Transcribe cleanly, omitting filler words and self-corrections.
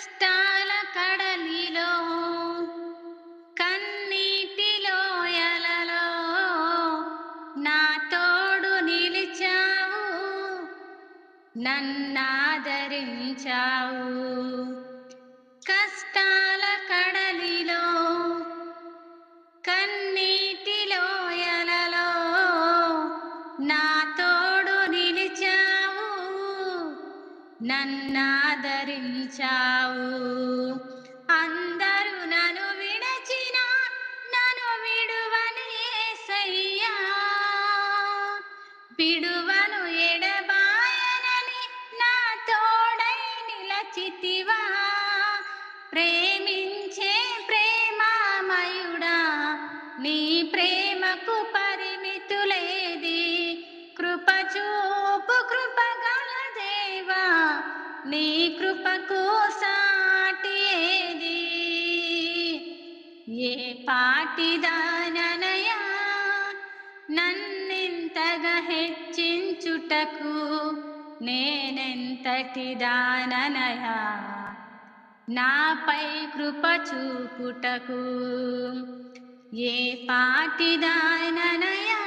కష్టాల కడలిలో కన్నీటి లోయలలో నా తోడు నిలిచావు, నన్నాదరించావు. కష్టాల కడలిలో కన్నీటి లోయలలో నా తోడు నిలిచావు, నన్నాదరించావు. అందరూ నన్ను విడచినా నన్ను విడువని యేసయ్యా, విడువను ఎడబాయనని నా తోడై నిలచితివా. ప్రేమించే ప్రేమామయుడా, నీ ప్రేమకు పరిమితులేది. కృప చూపు కృపగల దేవా, నీ కృపకు సాటి ఏది. ఏ పాటిదాననయా నన్నింతగా హెచ్చించుటకు, నేనెంతటి దాననయా నాపై కృప చూపుటకు. ఏ పాటిదాననయా